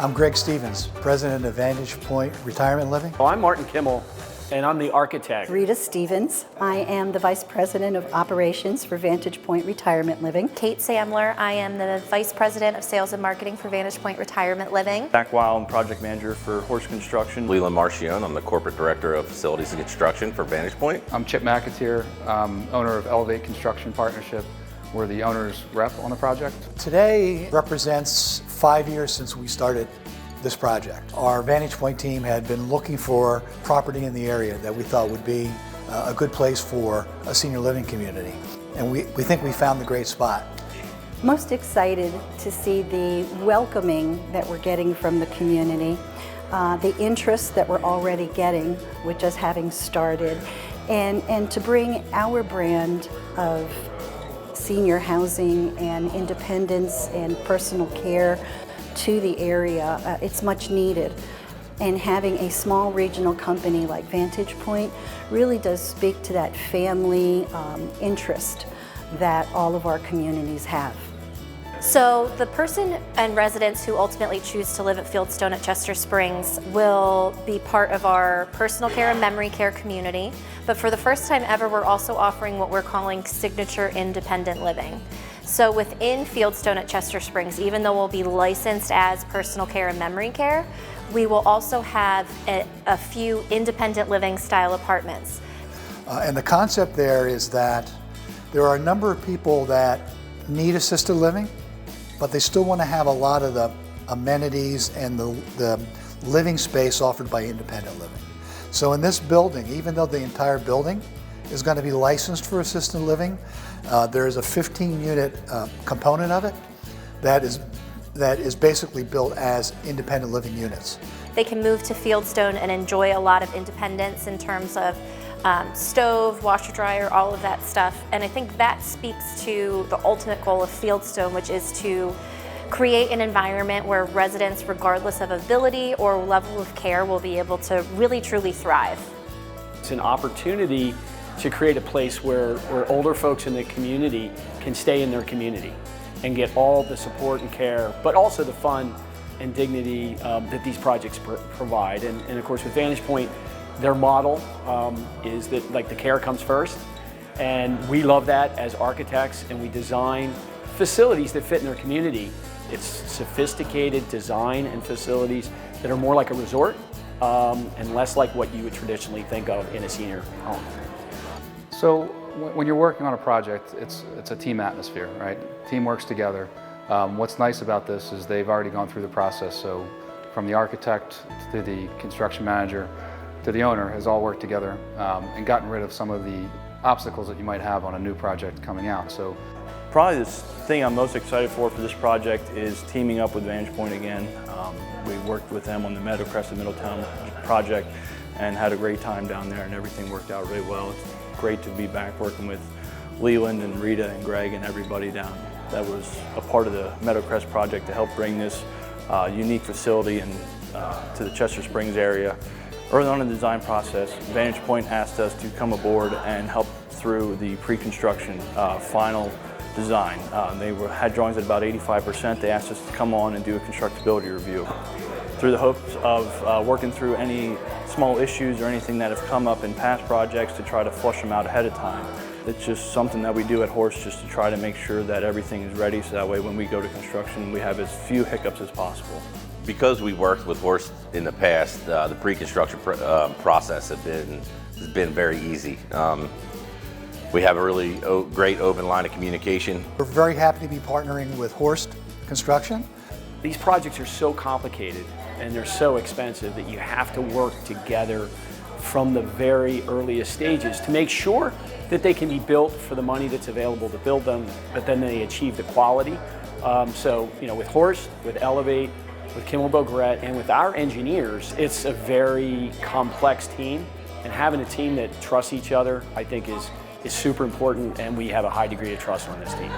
I'm Greg Stevens, President of Vantage Retirement Living. Well, I'm Martin Kimmel, and I'm the architect. Rita Stevens. I am the Vice President of Operations for Vantage Retirement Living. Kate Samler. I am the Vice President of Sales and Marketing for Vantage Retirement Living. Zach Weil, I'm Project Manager for Horse Construction. Leland Marchione, I'm the Corporate Director of Facilities and Construction for Vantage Point. I'm Chip McAteer, owner of Elevate Construction Partnership. We're the owner's rep on the project. Today represents 5 years since we started this project. Our Vantage Point team had been looking for property in the area that we thought would be a good place for a senior living community. And we think we found the great spot. Most excited to see the welcoming that we're getting from the community, the interest that we're already getting with just having started, and to bring our brand of senior housing and independence and personal care to the area. It's much needed. And having a small regional company like Vantage Point really does speak to that family interest that all of our communities have. So the person and residents who ultimately choose to live at Fieldstone at Chester Springs will be part of our personal care and memory care community. But for the first time ever, we're also offering what we're calling signature independent living. So within Fieldstone at Chester Springs, even though we'll be licensed as personal care and memory care, we will also have a few independent living style apartments. And the concept there is that there are a number of people that need assisted living, but they still want to have a lot of the amenities and the living space offered by independent living. So in this building, even though the entire building is going to be licensed for assisted living, there is a 15-unit component of it that is basically built as independent living units. They can move to Fieldstone and enjoy a lot of independence in terms of stove, washer dryer, all of that stuff. And I think that speaks to the ultimate goal of Fieldstone, which is to create an environment where residents, regardless of ability or level of care, will be able to really truly thrive. It's an opportunity to create a place where older folks in the community can stay in their community and get all the support and care, but also the fun and dignity that these projects provide. And of course with Vantage Point, their model is that the care comes first, and we love that as architects, and we design facilities that fit in their community. It's sophisticated design and facilities that are more like a resort and less like what you would traditionally think of in a senior home. So when you're working on a project, it's a team atmosphere, right? Team works together. What's nice about this is they've already gone through the process. So from the architect to the construction manager to the owner has all worked together and gotten rid of some of the obstacles that you might have on a new project coming out. So Probably the thing I'm most excited for this project is teaming up with Vantage Point again. We worked with them on the Meadowcrest and Middletown project and had a great time down there, and everything worked out really well. It's great to be back working with Leland and Rita and Greg and everybody down that was a part of the Meadowcrest project to help bring this unique facility to the Chester Springs area. Early on in the design process, Vantage Point asked us to come aboard and help through the pre-construction final design. They had drawings at about 85%. They asked us to come on and do a constructability review. Through the hopes of working through any small issues or anything that have come up in past projects to try to flush them out ahead of time. It's just something that we do at Horse just to try to make sure that everything is ready so that way when we go to construction we have as few hiccups as possible. Because we worked with Horse in the past, the pre-construction process has been very easy. We have a really great open line of communication. We're very happy to be partnering with Horst Construction. These projects are so complicated and they're so expensive that you have to work together from the very earliest stages to make sure that they can be built for the money that's available to build them, but then they achieve the quality. So, with Horst, with Elevate, with Kimmel Bogarette, and with our engineers, it's a very complex team, and having a team that trusts each other, I think is super important, and we have a high degree of trust on this team.